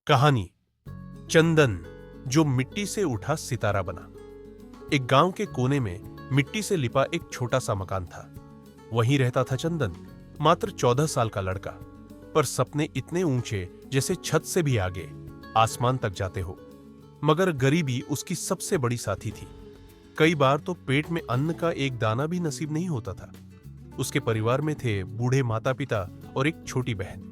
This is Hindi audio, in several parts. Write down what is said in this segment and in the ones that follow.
कहानी चंदन जो मिट्टी से उठा सितारा बना। एक गांव के कोने में मिट्टी से लिपा एक छोटा सा मकान था। वहीं रहता था चंदन, मात्र 14 साल का लड़का, पर सपने इतने ऊंचे जैसे छत से भी आगे आसमान तक जाते हो। मगर गरीबी उसकी सबसे बड़ी साथी थी। कई बार तो पेट में अन्न का एक दाना भी नसीब नहीं होता था। उसके परिवार में थे बूढ़े माता पिता और एक छोटी बहन।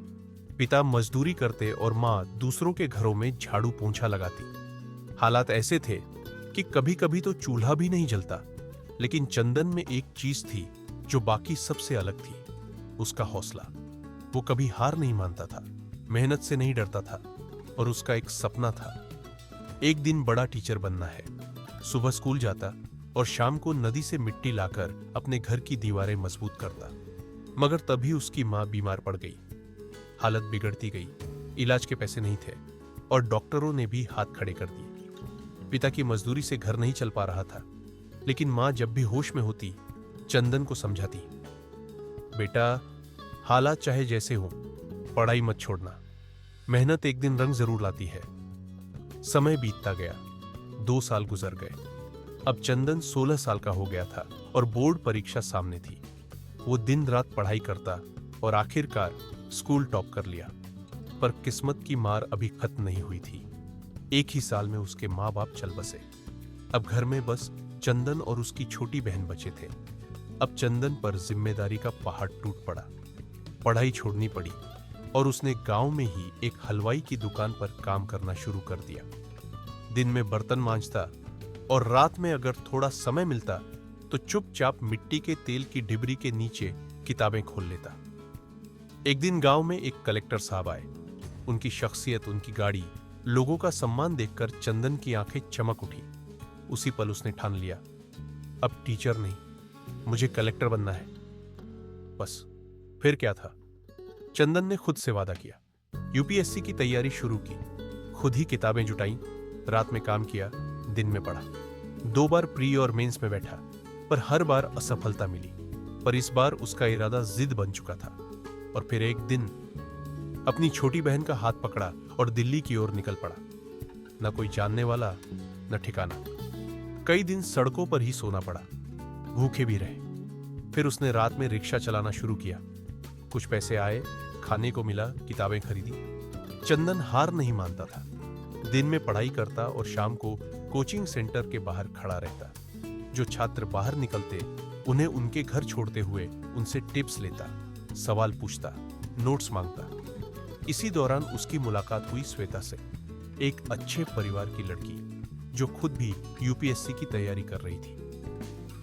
पिता मजदूरी करते और माँ दूसरों के घरों में झाड़ू पोंछा लगाती। हालात ऐसे थे कि कभी कभी तो चूल्हा भी नहीं जलता। लेकिन चंदन में एक चीज थी जो बाकी सबसे अलग थी, उसका हौसला। वो कभी हार नहीं मानता था, मेहनत से नहीं डरता था, और उसका एक सपना था, एक दिन बड़ा टीचर बनना है। सुबह स्कूल जाता और शाम को नदी से मिट्टी लाकर अपने घर की दीवारें मजबूत करता। मगर तभी उसकी माँ बीमार पड़ गई। हालत बिगड़ती गई, इलाज के पैसे नहीं थे और डॉक्टरों ने भी हाथ खड़े कर दिए। पिता की मजदूरी से घर नहीं चल पा रहा था, लेकिन माँ जब भी होश में होती चंदन को समझाती, बेटा, हालात चाहे जैसे हो, पढ़ाई मत छोड़ना, मेहनत एक दिन रंग जरूर लाती है। समय बीतता गया, 2 साल गुजर गए। अब चंदन 16 साल का हो गया था और बोर्ड परीक्षा सामने थी। वो दिन रात पढ़ाई करता और आखिरकार स्कूल टॉप कर लिया। पर किस्मत की मार अभी खत्म नहीं हुई थी। एक ही साल में उसके माँ बाप चल बसे। अब घर में बस चंदन और उसकी छोटी बहन बचे थे। अब चंदन पर जिम्मेदारी का पहाड़ टूट पड़ा। पढ़ाई छोड़नी पड़ी और उसने गांव में ही एक हलवाई की दुकान पर काम करना शुरू कर दिया। दिन में बर्तन मांजता और रात में अगर थोड़ा समय मिलता तो चुपचाप मिट्टी के तेल की डिबरी के नीचे किताबें खोल लेता। एक दिन गांव में एक कलेक्टर साहब आए। उनकी शख्सियत, उनकी गाड़ी, लोगों का सम्मान देखकर चंदन की आंखें चमक उठी। उसी पल उसने ठान लिया, अब टीचर नहीं, मुझे कलेक्टर बनना है। बस, फिर क्या था? चंदन ने खुद से वादा किया। यूपीएससी की तैयारी शुरू की, खुद ही किताबें जुटाई, रात में काम किया, दिन में पढ़ा। 2 बार प्री और मेंस में बैठा, पर हर बार असफलता मिली। पर इस बार उसका इरादा जिद बन चुका था। और फिर एक दिन अपनी छोटी बहन का हाथ पकड़ा और दिल्ली की ओर निकल पड़ा। न कोई जानने वाला, न ठिकाना। कई दिन सड़कों पर ही सोना पड़ा, भूखे भी रहे। फिर उसने रात में रिक्शा चलाना शुरू किया। कुछ पैसे आए, खाने को मिला, किताबें खरीदी। चंदन हार नहीं मानता था। दिन में पढ़ाई करता और शाम को कोचिंग सेंटर के बाहर खड़ा रहता। जो छात्र बाहर निकलते उन्हें उनके घर छोड़ते हुए उनसे टिप्स लेता, सवाल पूछता, नोट्स मांगता। इसी दौरान उसकी मुलाकात हुई श्वेता से, एक अच्छे परिवार की लड़की जो खुद भी यूपीएससी की तैयारी कर रही थी।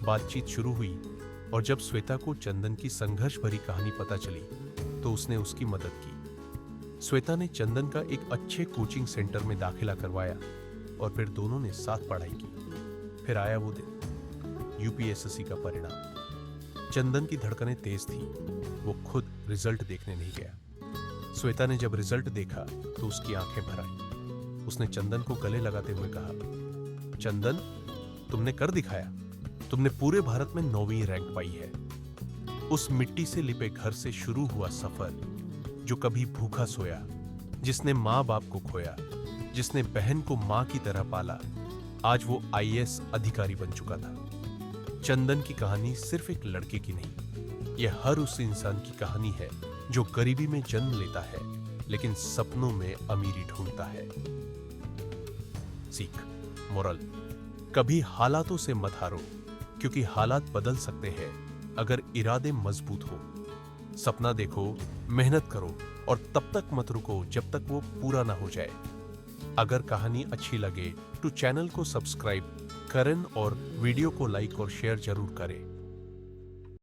बातचीत शुरू हुई और जब श्वेता को चंदन की संघर्ष भरी कहानी पता चली तो उसने उसकी मदद की। श्वेता ने चंदन का एक अच्छे कोचिंग सेंटर में दाखिला करवाया और फिर दोनों ने साथ पढ़ाई की। फिर आया वो दिन, यूपीएससी का परिणाम। चंदन की धड़कनें तेज थी। वो खुद रिजल्ट देखने नहीं गया। श्वेता ने जब रिजल्ट देखा तो उसकी आंखें भर आई। उसने चंदन को गले लगाते हुए कहा, चंदन, तुमने कर दिखाया। तुमने पूरे भारत में 9वीं रैंक पाई है। उस मिट्टी से लिपे घर से शुरू हुआ सफर, जो कभी भूखा सोया, जिसने माँ बाप को खोया, जिसने बहन को माँ की तरह पाला, आज वो आईएएस अधिकारी बन चुका था। चंदन की कहानी सिर्फ एक लड़के की नहीं, यह हर उस इंसान की कहानी है जो गरीबी में जन्म लेता है लेकिन सपनों में अमीरी ढूंढता है। सीख, मोरल, कभी हालातों से मत हारो, क्योंकि हालात बदल सकते हैं अगर इरादे मजबूत हो। सपना देखो, मेहनत करो और तब तक मत रुको जब तक वो पूरा ना हो जाए। अगर कहानी अच्छी लगे तो चैनल को सब्सक्राइब करें और वीडियो को लाइक और शेयर जरूर करें।